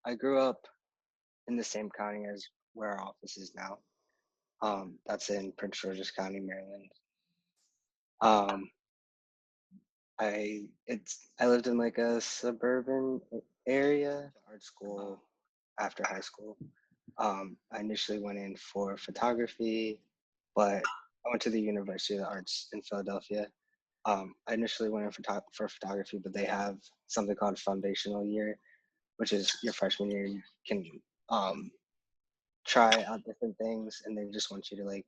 I grew up in the same county as where our office is now. That's in Prince George's County, Maryland. Um, I lived in like a suburban area, art school after high school. I initially went in for photography, but I went to the University of the Arts in Philadelphia. I initially went in for photography, but they have something called foundational year, which is your freshman year. You can um, try out different things, and they just want you to like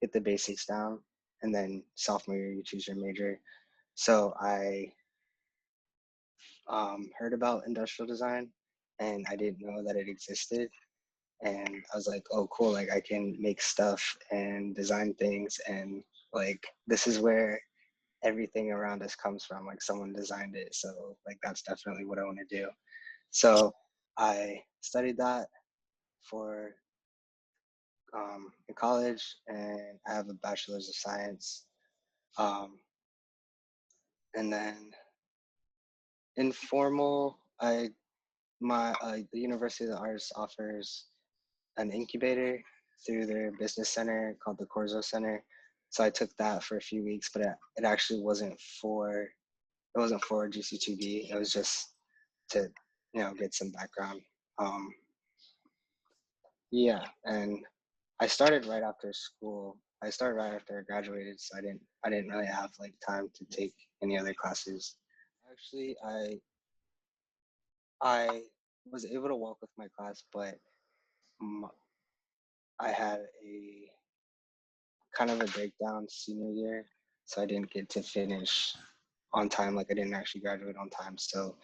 get the basics down, and then sophomore year you choose your major. So I heard about industrial design, and I didn't know that it existed. And I was like, oh, cool! Like I can make stuff and design things, and like this is where everything around us comes from. Like someone designed it, so like that's definitely what I want to do. So I studied that for in college, and I have a bachelor's of science. Um, and then informal, the University of the Arts offers an incubator through their business center called the Corzo Center. So I took that for a few weeks, but it actually wasn't for gc2b. It was just to get some background. Um, yeah, and I started right after school. I started right after I graduated, so I didn't really have like time to take any other classes. Actually, I was able to walk with my class, but m- I had a kind of a breakdown senior year, so I didn't get to finish on time. Like I didn't actually graduate on time, so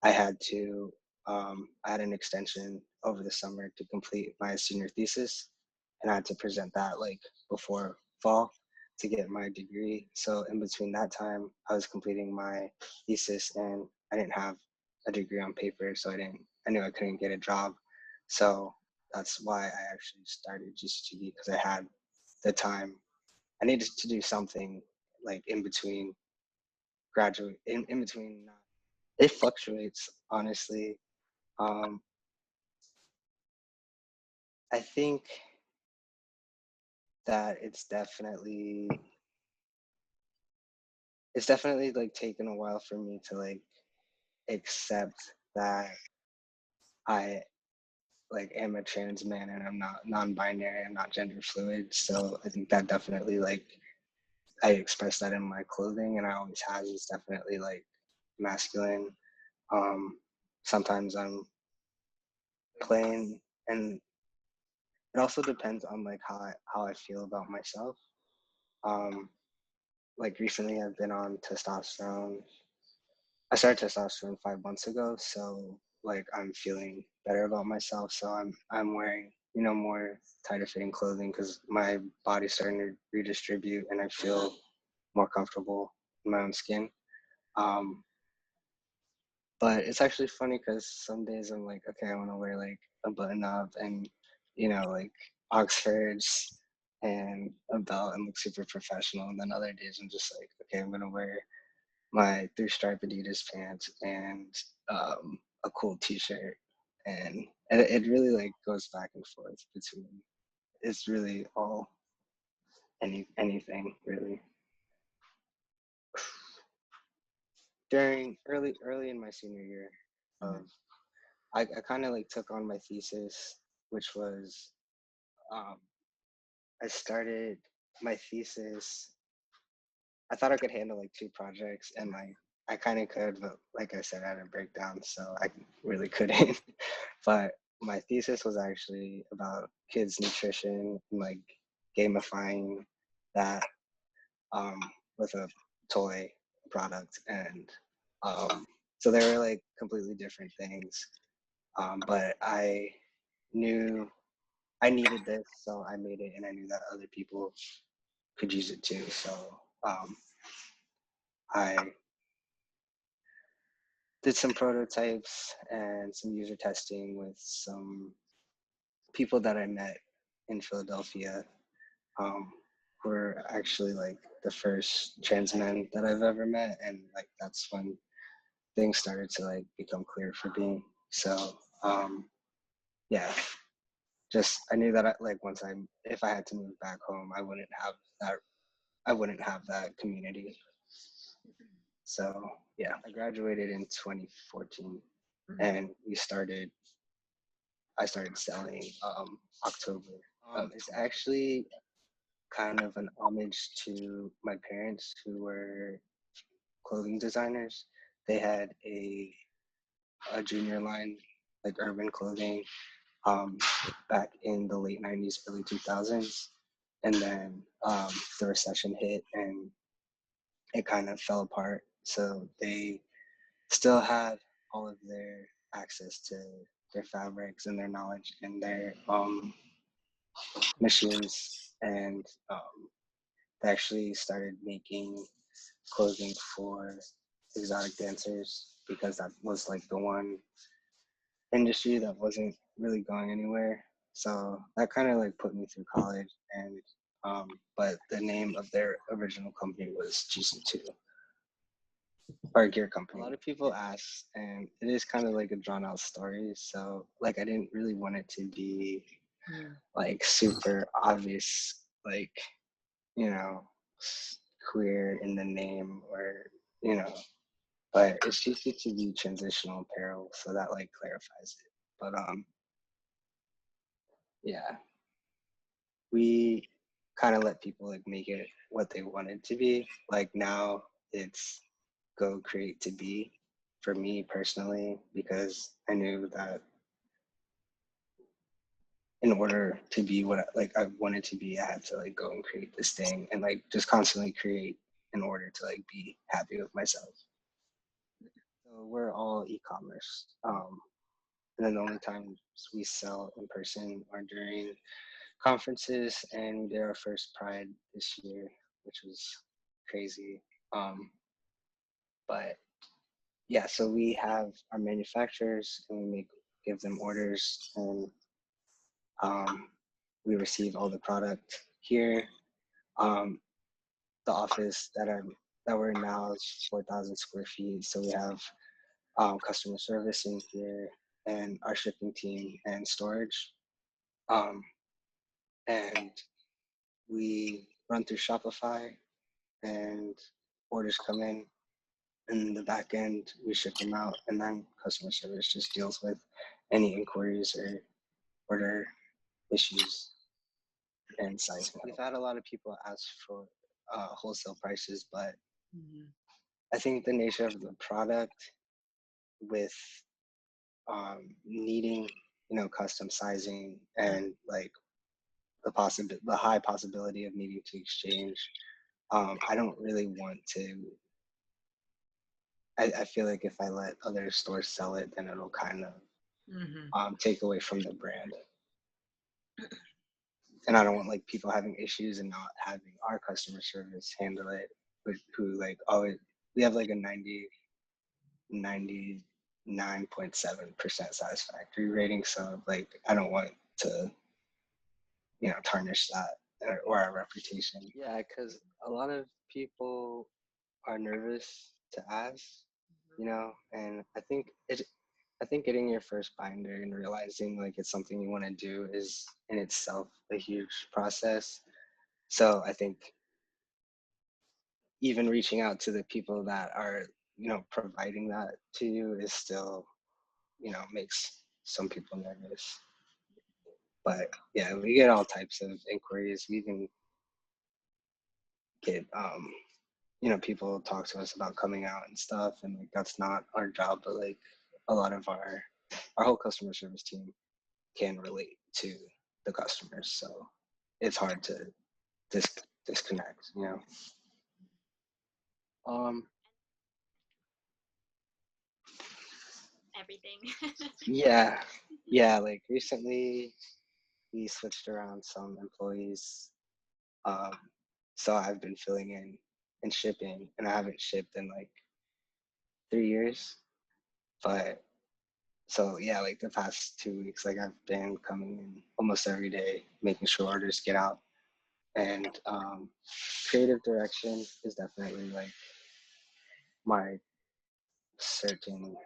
I had to I had an extension over the summer to complete my senior thesis, and I had to present that like before fall to get my degree. So in between that time, I was completing my thesis, and I didn't have a degree on paper, so I knew I couldn't get a job. So that's why I actually started GC2B, because I had the time. I needed to do something like in between in between. It fluctuates, honestly. Um, I think that it's definitely like taken a while for me to like accept that I like am a trans man, and I'm not non-binary, I'm not gender fluid. So I think that definitely like I express that in my clothing, and I always has. It's definitely like masculine. Um, Sometimes I'm plain, and it also depends on like how I feel about myself. Um, like recently I've been on testosterone. I started testosterone 5 months ago, so like I'm feeling better about myself. So I'm wearing more tighter fitting clothing because my body's starting to redistribute, and I feel more comfortable in my own skin. Um, but it's actually funny because some days I'm like, okay, I want to wear like a button up and like Oxfords and a belt and look super professional. And then other days I'm just like, okay, I'm gonna wear my three-stripe Adidas pants and a cool T-shirt, and it really like goes back and forth between. It's really all anything really. During early in my senior year, of I kind of like took on my thesis, which was um, I started my thesis. I thought I could handle like two projects, and like I kind of could, but like I said, I had a breakdown, so I really couldn't. But my thesis was actually about kids' nutrition and like gamifying that um, with a toy product, and um, so they were like completely different things. But I knew I needed this, so I made it, and I knew that other people could use it too. So I did some prototypes and some user testing with some people that I met in Philadelphia, um, who were actually like the first trans men that I've ever met, and like that's when things started to like become clear for me. So Yeah, just I knew that if I had to move back home, I wouldn't have that community. So yeah, I graduated in 2014, and I started selling October. It's actually kind of an homage to my parents who were clothing designers. They had a junior line, like urban clothing, back in the late 90s, early 2000s. And then the recession hit and it kind of fell apart. So they still had all of their access to their fabrics and their knowledge and their machines. And they actually started making clothing for exotic dancers because that was like the one industry that wasn't really going anywhere. So that kind of like put me through college, and but the name of their original company was gc2, or gear company. A lot of people ask, and it is kind of like a drawn out story. So like I didn't really want it to be like super obvious, like, you know, queer in the name, or, you know, but it's gc2b transitional apparel, so that like clarifies it. But yeah, we kind of let people like make it what they wanted to be. Like now it's go create to be for me personally, because I knew that in order to be what I wanted to be, I had to like go and create this thing and like just constantly create in order to like be happy with myself. So we're all e-commerce. And then the only times we sell in person are during conferences, and we did our first Pride this year, which was crazy. But yeah, so we have our manufacturers, and we give them orders, and we receive all the product here. The office that we're in now is 4,000 square feet, so we have customer service in here, and our shipping team and storage. And we run through Shopify, and orders come in the back end, we ship them out, and then customer service just deals with any inquiries or order issues and size. We've had a lot of people ask for wholesale prices, but I think the nature of the product with needing, you know, custom sizing and like the high possibility of needing to exchange, I don't really want to. I feel like if I let other stores sell it, then it'll kind of take away from the brand. And I don't want like people having issues and not having our customer service handle it, who like always, we have like a 99.7% satisfactory rating. So like, I don't want to, you know, tarnish that or our reputation. Yeah, because a lot of people are nervous to ask, you know, and I think getting your first binder and realizing like it's something you want to do is in itself a huge process. So I think even reaching out to the people that are, you know, providing that to you is still, you know, makes some people nervous. But yeah, we get all types of inquiries. We even get you know, people talk to us about coming out and stuff, and like that's not our job, but like a lot of our whole customer service team can relate to the customers, so it's hard to disconnect, you know. Um, Everything. yeah, like recently we switched around some employees, um, so I've been filling in and shipping, and I haven't shipped in like 3 years, but so yeah, like the past 2 weeks, like I've been coming in almost every day, making sure orders get out, and creative direction is definitely like my certain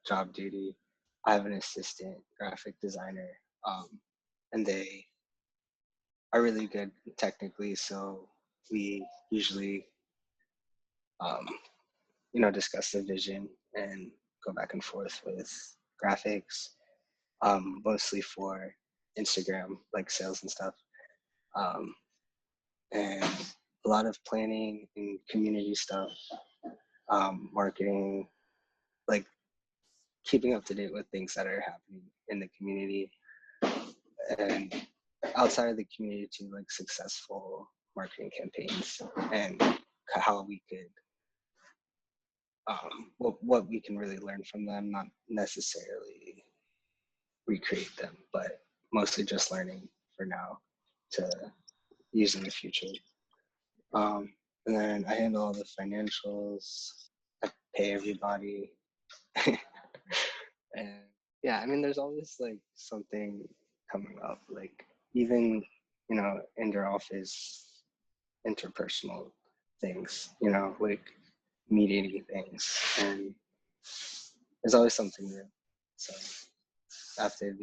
job duty. I have an assistant graphic designer, and they are really good technically. So we usually, um, discuss the vision and go back and forth with graphics, mostly for Instagram, like sales and stuff, and a lot of planning and community stuff, marketing, like keeping up to date with things that are happening in the community, and outside of the community too, like successful marketing campaigns and how we could, what we can really learn from them, not necessarily recreate them, but mostly just learning for now to use in the future. And then I handle all the financials. I pay everybody. And yeah, I mean, there's always like something coming up, like even, in your office, interpersonal things, like meeting things. And there's always something new. So after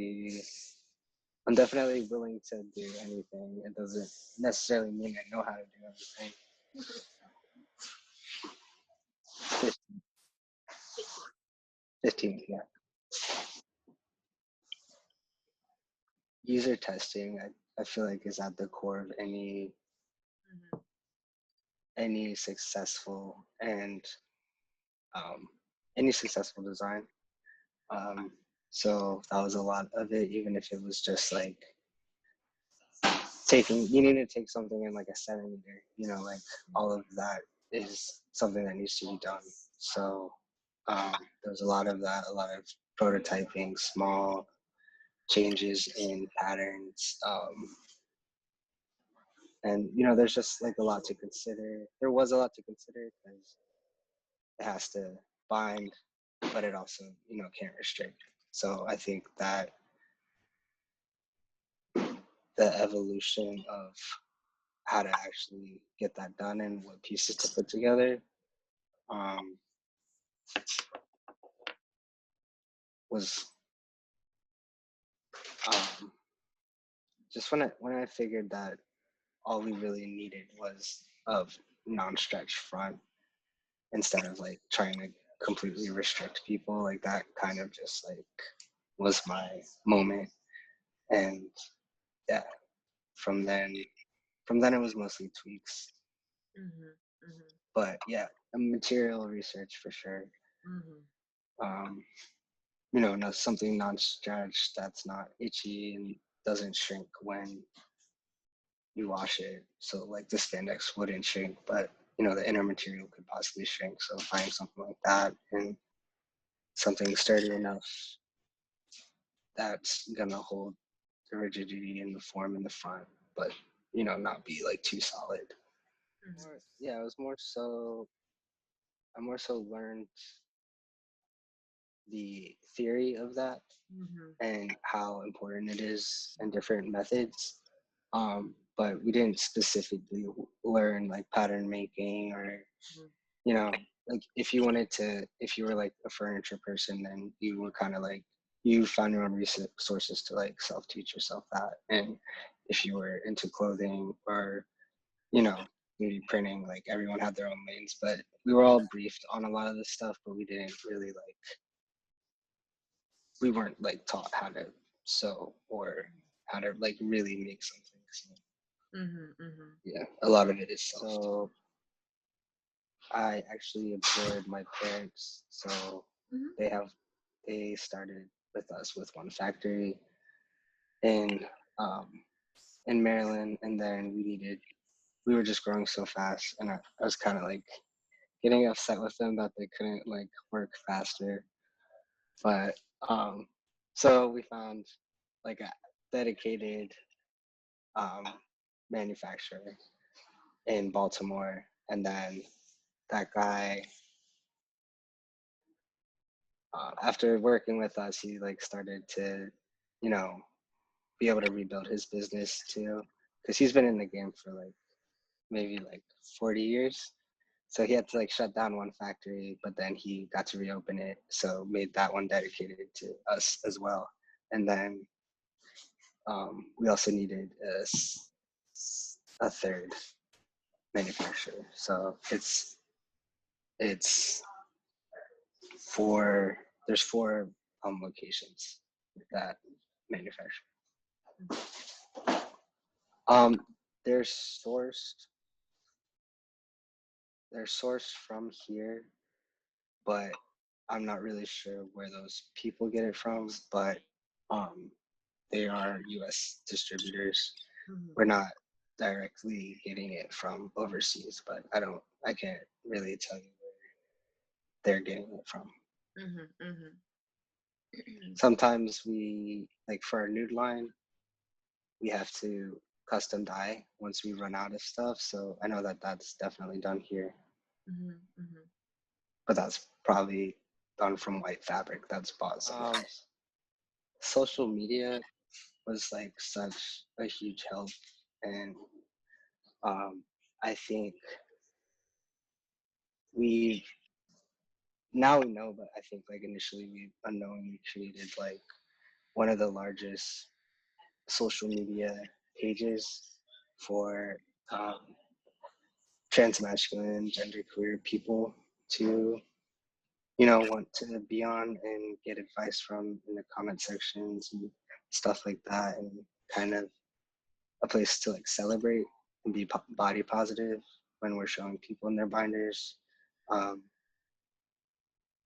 I'm definitely willing to do anything. It doesn't necessarily mean I know how to do everything. 15, yeah. User testing, I feel like is at the core of any successful and any successful design. So that was a lot of it, even if it was just like you need to take something in like a centimeter, like all of that is something that needs to be done. So there's a lot of that, a lot of prototyping, small changes in patterns. And, there's just like a lot to consider. There was a lot to consider because it has to bind, but it also, can't restrict. So I think that the evolution of how to actually get that done and what pieces to put together was just when I figured that all we really needed was a non-stretch front instead of like trying to completely restrict people, like that kind of just like was my moment. And yeah, from then it was mostly tweaks. But yeah, material research for sure. No, something non-stretched that's not itchy and doesn't shrink when you wash it. So like the spandex wouldn't shrink, but the inner material could possibly shrink. So find something like that and something sturdy enough that's gonna hold the rigidity and the form in the front, but not be like too solid. Yeah, it was more so I more so learned the theory of that and how important it is in different methods. But we didn't specifically learn like pattern making or, like if you were like a furniture person, then you were kind of like, you found your own resources to like self-teach yourself that. And if you were into clothing or, 3D printing, like everyone had their own lanes, but we were all briefed on a lot of this stuff, but we weren't like taught how to sew or how to like really make something. So, yeah, a lot of it is self. So I actually absorbed my parents. So they started with us with one factory in um, in Maryland, and then we were just growing so fast, and I was kind of like getting upset with them that they couldn't like work faster. But so we found like a dedicated um, manufacturer in Baltimore, and then that guy, after working with us, he like started to, you know, be able to rebuild his business too, because he's been in the game for like maybe like 40 years. So he had to like shut down one factory, but then he got to reopen it. So made that one dedicated to us as well. And then we also needed a third manufacturer. So it's four. There's four locations that manufacture. They're sourced. They're sourced from here, but I'm not really sure where those people get it from. But they are U.S. distributors. We're not directly getting it from overseas, but I can't really tell you where they're getting it from. Sometimes we, like for our nude line, we have to custom dye once we run out of stuff. So I know that that's definitely done here. But that's probably done from white fabric that's bought somewhere else. Social media was like such a huge help, and I think we now we know, but I think like initially we unknowingly created like one of the largest social media pages for transmasculine, genderqueer people to, want to be on and get advice from in the comment sections and stuff like that, and kind of a place to like celebrate and be body positive when we're showing people in their binders. And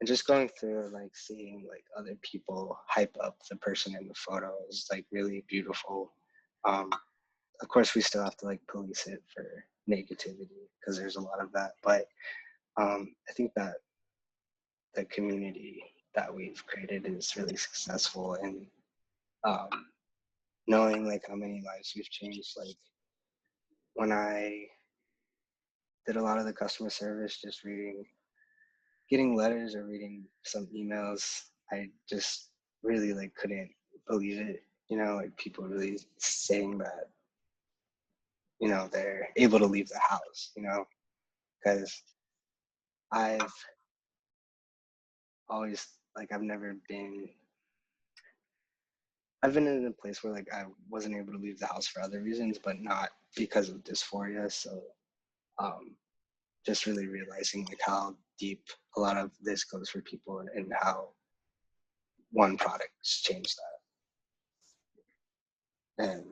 just going through like seeing like other people hype up the person in the photo is like really beautiful. Of course, we still have to like police it for negativity because there's a lot of that, but I think that the community that we've created is really successful, and knowing like how many lives we've changed. Like when I did a lot of the customer service, just getting letters or reading some emails, I just really like couldn't believe it. Like people really saying that, they're able to leave the house, because I've always like I've been in a place where like I wasn't able to leave the house for other reasons, but not because of dysphoria. So just really realizing like how deep a lot of this goes for people, and how one product's changed that. And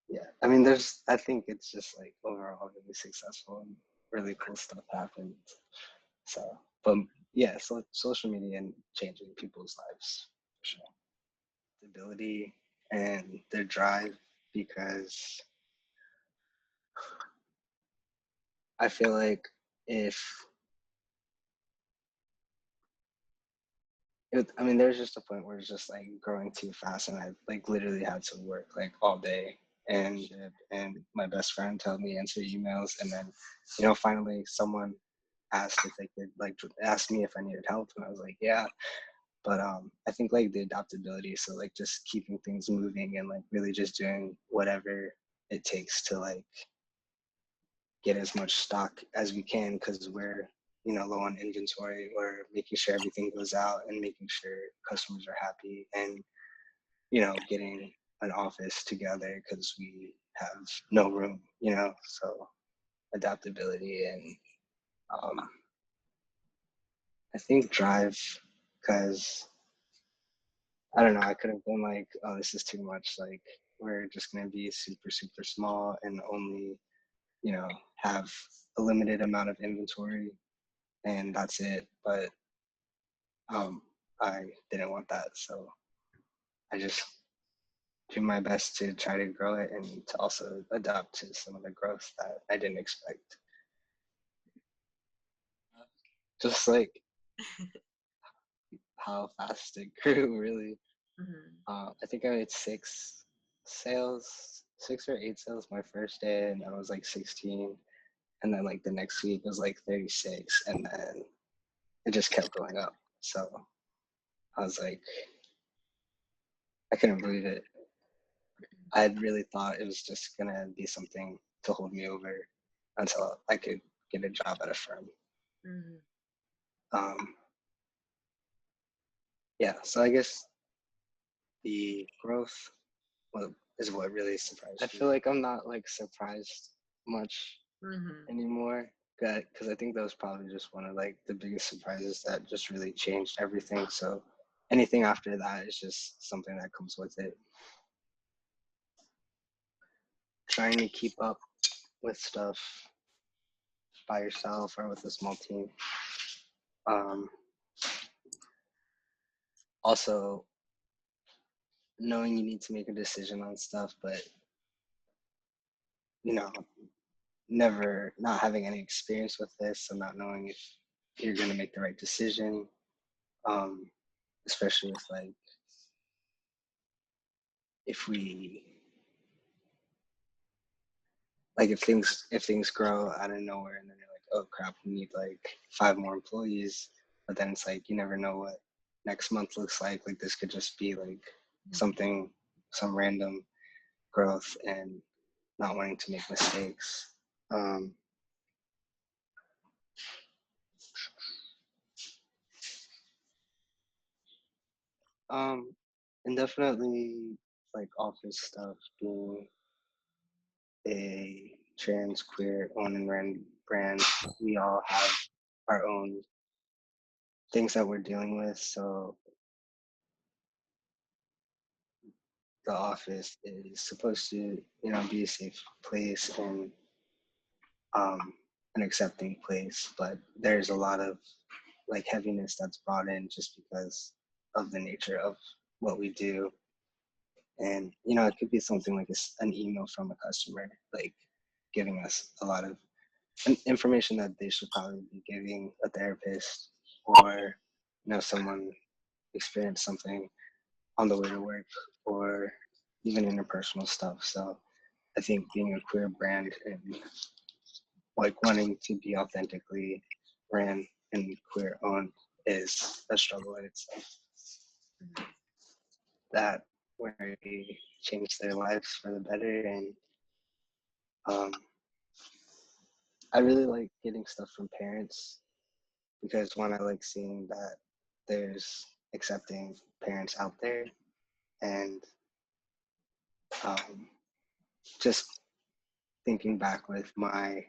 yeah, I mean, I think it's just like overall really successful and really cool stuff happened. So, but yeah, so social media and changing people's lives for sure. The ability and their drive, because I feel like if there's just a point where it's just like growing too fast, and I like literally had to work like all day, and my best friend told me answer emails, and then finally someone asked if they could like ask me if I needed help, and I was like, yeah. But I think like the adaptability, so like just keeping things moving and like really just doing whatever it takes to like get as much stock as we can, because we're low on inventory, or making sure everything goes out and making sure customers are happy, and getting an office together because we have no room, so adaptability, and I think drive, because I don't know, I could have been like, oh, this is too much, like we're just going to be super super small and only have a limited amount of inventory, and that's it. But I didn't want that, so I just do my best to try to grow it and to also adapt to some of the growth that I didn't expect. Just like how fast it grew, really. I think I made six or eight sales my first day, and I was like 16. And then like the next week was like 36, and then it just kept going up. So I was like, I couldn't believe it. I really thought it was just gonna be something to hold me over until I could get a job at a firm. Mm-hmm. Yeah, so I guess the growth is what really surprised me. I feel like I'm not like surprised much anymore, because I think that was probably just one of like the biggest surprises that just really changed everything. So anything after that is just something that comes with it. Trying to keep up with stuff by yourself or with a small team. Also, knowing you need to make a decision on stuff, but you know, never not having any experience with this and not knowing if you're going to make the right decision, especially with like if we like if things grow out of nowhere and then you're like, oh crap, we need like 5 more employees, but then it's like you never know what next month looks like. Like this could just be like something, some random growth, and not wanting to make mistakes. And definitely like office stuff, being a trans queer owned and ran brand, we all have our own things that we're dealing with. So the office is supposed to, be a safe place and an accepting place, but there's a lot of like heaviness that's brought in just because of the nature of what we do. And it could be something like an email from a customer, like giving us a lot of information that they should probably be giving a therapist, or someone experienced something on the way to work, or even interpersonal stuff. So I think being a queer brand and like wanting to be authentically ran and queer owned is a struggle in itself. That where they change their lives for the better. And I really like getting stuff from parents, because one, I like seeing that there's accepting parents out there, and just thinking back with my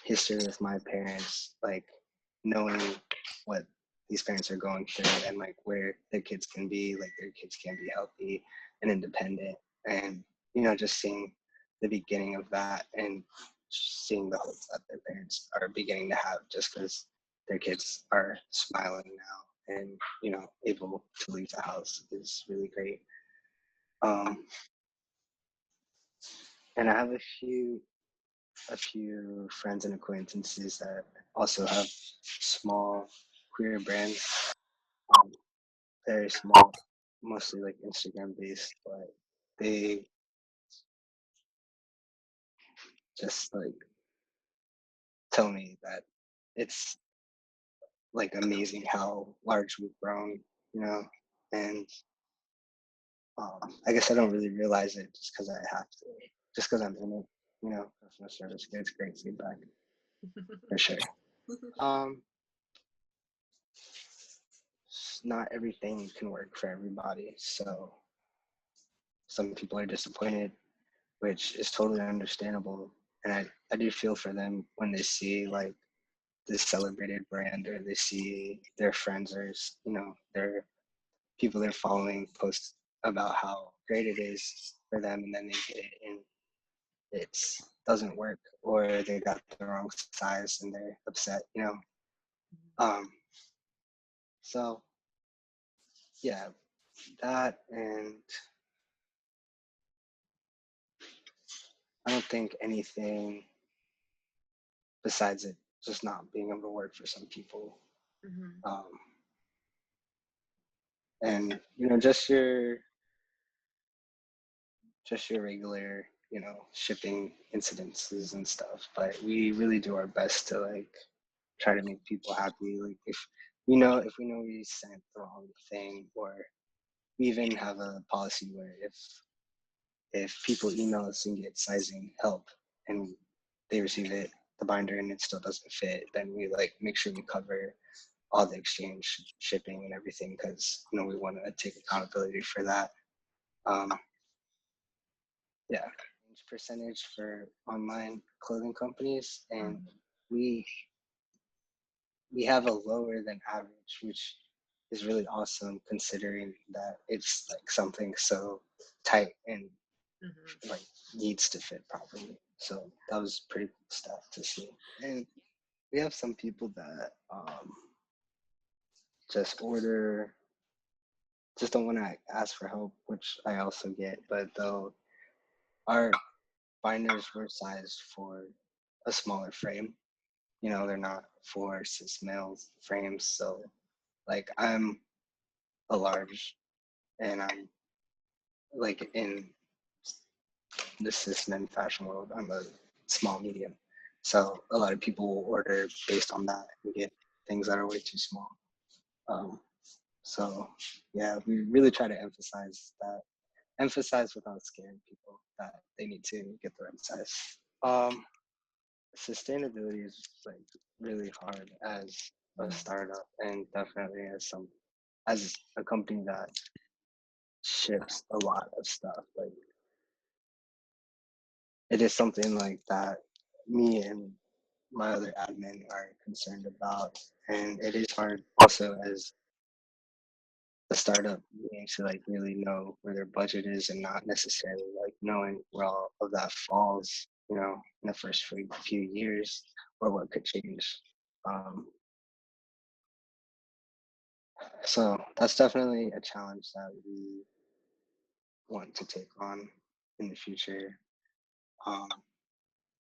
history with my parents, like knowing what these parents are going through and like where their kids can be, like their kids can be healthy and independent, and just seeing the beginning of that and seeing the hopes that their parents are beginning to have just because their kids are smiling now and able to leave the house is really great. And I have a few friends and acquaintances that also have small queer brands, um, very small, mostly like Instagram based, but they just like tell me that it's like amazing how large we've grown, and I guess I don't really realize it just because I have to, just because I'm in it, customer service gets great feedback for sure. Um, not everything can work for everybody, so some people are disappointed, which is totally understandable. And I do feel for them when they see like this celebrated brand, or they see their friends, or their people they're following post about how great it is for them, and then they get it and it doesn't work, or they got the wrong size and they're upset. Um, so yeah, that, and I don't think anything besides it just not being able to work for some people. Um, and just your regular shipping incidences and stuff, but we really do our best to like try to make people happy. Like if we know we sent the wrong thing, or we even have a policy where if people email us and get sizing help and they receive it the binder and it still doesn't fit, then we like make sure we cover all the exchange, shipping, and everything because we want to take accountability for that. Yeah, percentage for online clothing companies, and we we have a lower than average, which is really awesome considering that it's like something so tight and like needs to fit properly. So that was pretty cool stuff to see. And we have some people that just order, just don't want to ask for help, which I also get, but though our binders were sized for a smaller frame, they're not for cis male frames. So like I'm a large and I'm like in the cis men fashion world, I'm a small medium. So a lot of people will order based on that and get things that are way too small. So yeah, we really try to emphasize without scaring people that they need to get the right size. Sustainability is like really hard as a startup, and definitely as a company that ships a lot of stuff. Like it is something like that me and my other admin are concerned about, and it is hard also as a startup needing to like really know where their budget is and not necessarily like knowing where all of that falls, in the first few years or what could change. Um, so that's definitely a challenge that we want to take on in the future. Um,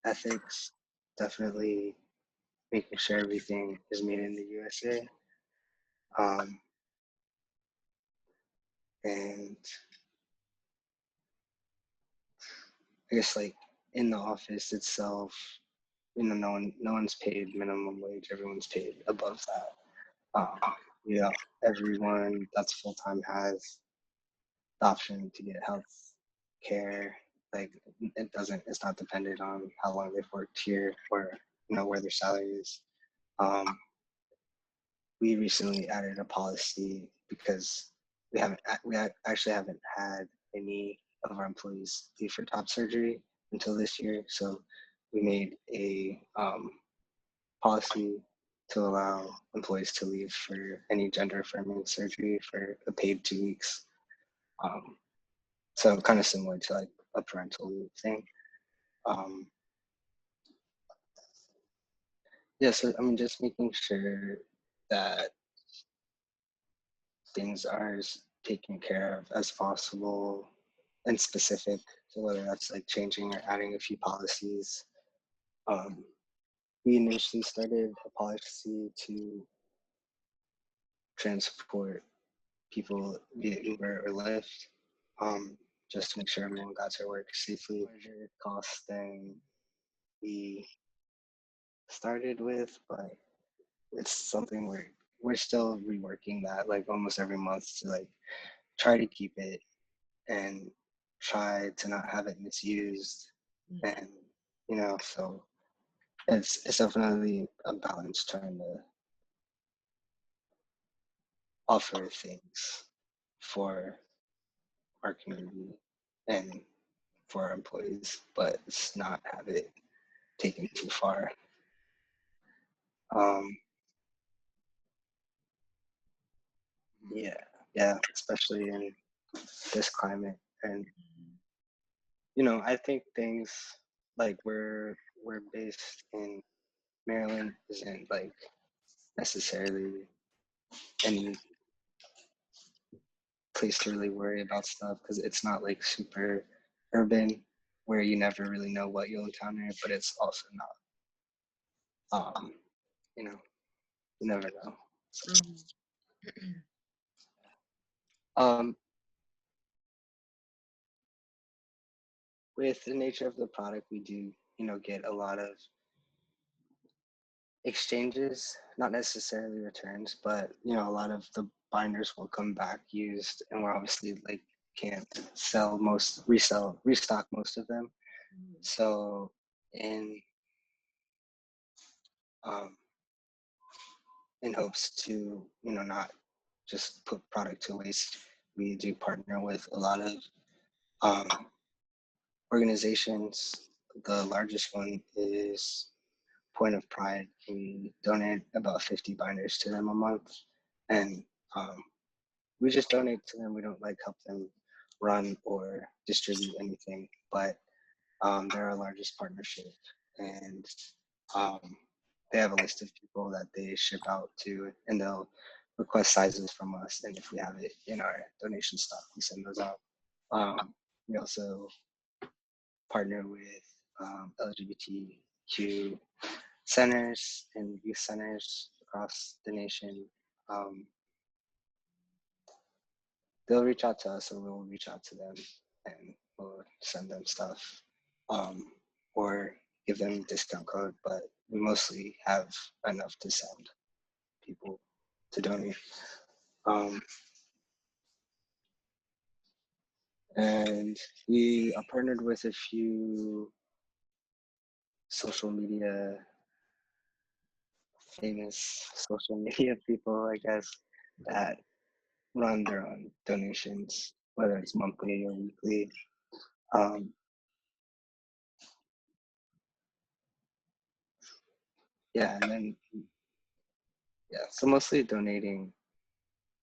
Ethics, definitely making sure everything is made in the USA. Um, and I guess like in the office itself, no one's paid minimum wage. Everyone's paid above that. Um, everyone that's full time has the option to get health care. Like it's not dependent on how long they've worked here or where their salary is. We recently added a policy because we actually haven't had any of our employees leave for top surgery until this year. So we made a policy to allow employees to leave for any gender affirming surgery for a paid 2 weeks. Um, so kind of similar to like a parental leave thing. Um, yeah, so I mean, just making sure that things are as taken care of as possible and specific. So whether that's like changing or adding a few policies. We initially started a policy to transport people via Uber or Lyft, just to make sure everyone got to work safely. Larger cost than we started with, but it's something we're still reworking that like almost every month to like try to keep it and try to not have it misused. And so it's definitely a balance trying to offer things for our community and for our employees, but it's not have it taken too far. Um, yeah, especially in this climate. And I think things like we're based in Maryland isn't like necessarily any place to really worry about stuff because it's not like super urban where you never really know what you'll encounter, but it's also not you know you never know. um with the nature of the product, we do get a lot of exchanges, not necessarily returns, but a lot of the binders will come back used, and we're obviously like can't restock most of them. So in um, in hopes to, not just put product to waste. We do partner with a lot of um, organizations. The largest one is Point of Pride. We donate about 50 binders to them a month, and we just donate to them. We don't like help them run or distribute anything, but they're our largest partnership, and um, they have a list of people that they ship out to, and they'll request sizes from us. And if we have it in our donation stock, we send those out. We also partner with LGBTQ centers and youth centers across the nation. Um, they'll reach out to us, or we'll reach out to them, and we'll send them stuff, or give them a discount code. But we mostly have enough to send people to donate. Um, and we are partnered with a few social media, famous social media people, I guess, that run their own donations, whether it's monthly or weekly. Um, yeah, and then so mostly donating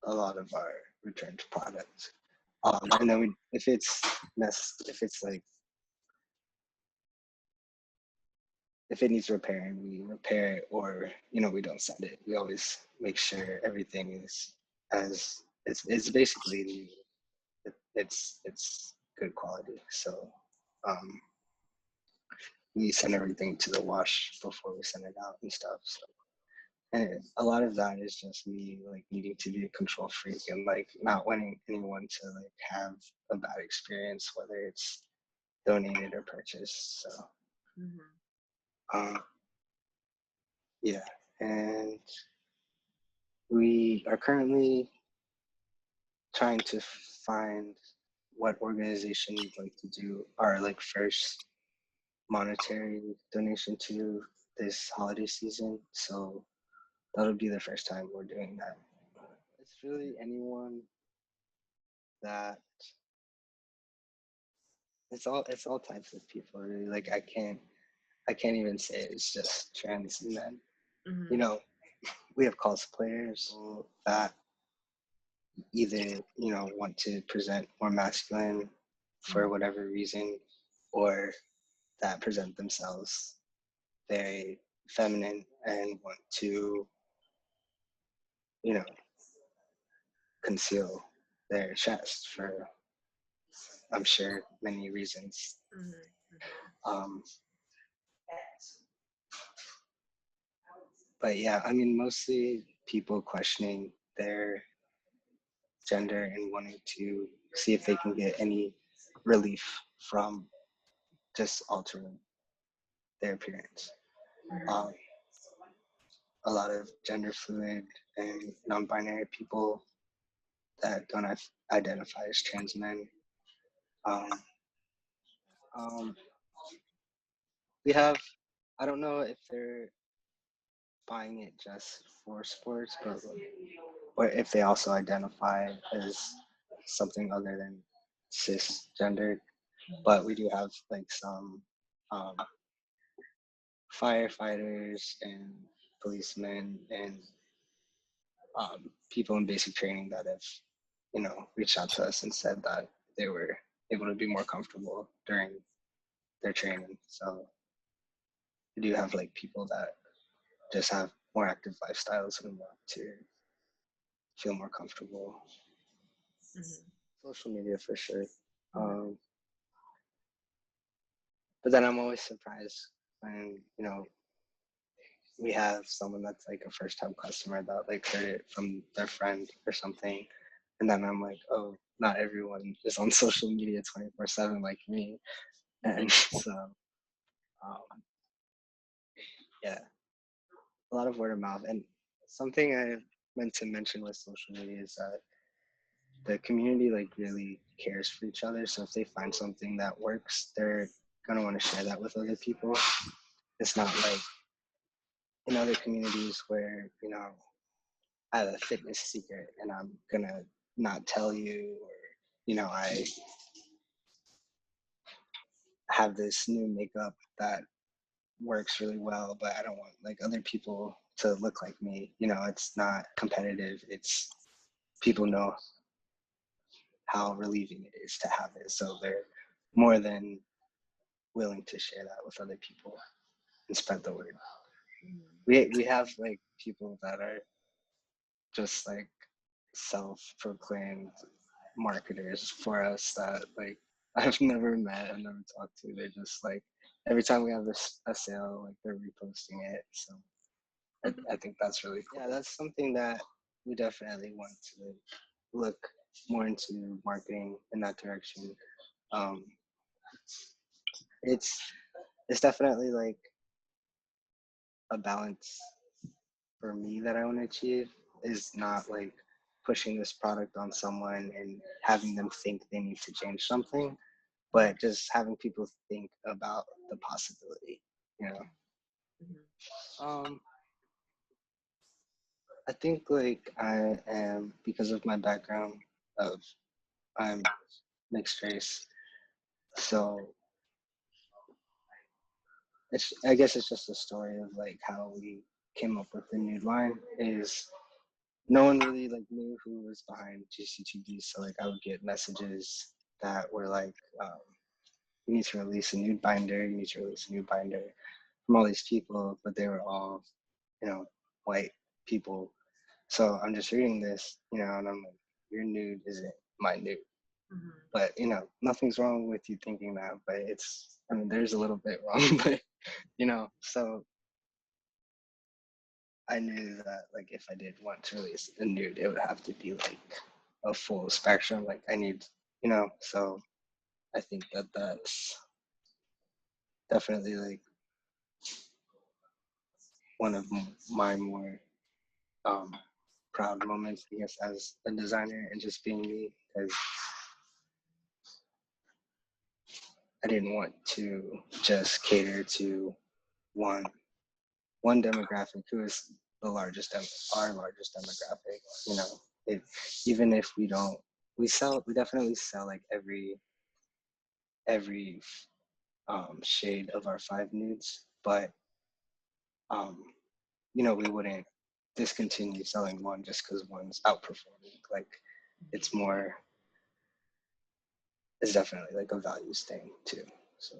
a lot of our returned products. And then if it's like, if it needs repairing, we repair it, or we don't send it. We always make sure everything is as it's basically new. It's good quality. So we send everything to the wash before we send it out and stuff. So, and a lot of that is just me like needing to be a control freak and like not wanting anyone to like have a bad experience, whether it's donated or purchased. So yeah, and we are currently trying to find what organization we'd like to do our like first monetary donation to this holiday season. So that'll be the first time we're doing that. It's really anyone that it's all types of people really. Like I can't even say it's just trans men. We have cosplayers that either want to present more masculine for whatever reason, or that present themselves very feminine and want to you know conceal their chest for, I'm sure, many reasons. um but yeah, I mean, mostly people questioning their gender and wanting to see if they can get any relief from just altering their appearance. Um, a lot of gender fluid and non-binary people that don't identify as trans men. Um, um, we have, I don't know if they're buying it just for sports, but or if they also identify as something other than cisgendered. But we do have like some um, firefighters and policemen and people in basic training that have, reached out to us and said that they were able to be more comfortable during their training. So we do have like people that just have more active lifestyles and want to feel more comfortable. Social media for sure. But then I'm always surprised when, we have someone that's like a first time customer that like heard it from their friend or something. And then I'm like, oh, not everyone is on social media 24/7 like me. And so, um, yeah, a lot of word of mouth. And something I meant to mention with social media is that the community like really cares for each other. So if they find something that works, they're gonna want to share that with other people. It's not like in other communities where, I have a fitness secret and I'm gonna not tell you, or, I have this new makeup that works really well, but I don't want like other people to look like me. It's not competitive. It's people know how relieving it is to have it. So they're more than willing to share that with other people and spread the word. We have like people that are just like self-proclaimed marketers for us that like I've never met, I've never talked to. They're just like every time we have a sale, like they're reposting it. So I think that's really cool. Yeah, that's something that we definitely want to look more into marketing in that direction. Um, it's it's definitely like a balance for me that I want to achieve is not like pushing this product on someone and having them think they need to change something, but just having people think about the possibility, you know. I think like I am, because of my background of I'm mixed race, so I guess it's just a story of like how we came up with the nude line. Is no one really like knew who was behind gc2b, so like I would get messages that were like, you need to release a nude binder, you need to release a new binder, from all these people, but they were all, white people. So I'm just reading this, and I'm like, your nude isn't my nude. But nothing's wrong with you thinking that, but there's a little bit wrong, but so I knew that like if I did want to release a nude, it would have to be like a full spectrum. Like I need, so I think that that's definitely like one of my more proud moments, I guess, as a designer and just being me, because I didn't want to just cater to one demographic who is our largest demographic. If even if we don't, we definitely sell like every shade of our 5 nudes, but we wouldn't discontinue selling one just because one's outperforming. Like it's more, it's definitely like a values thing too. So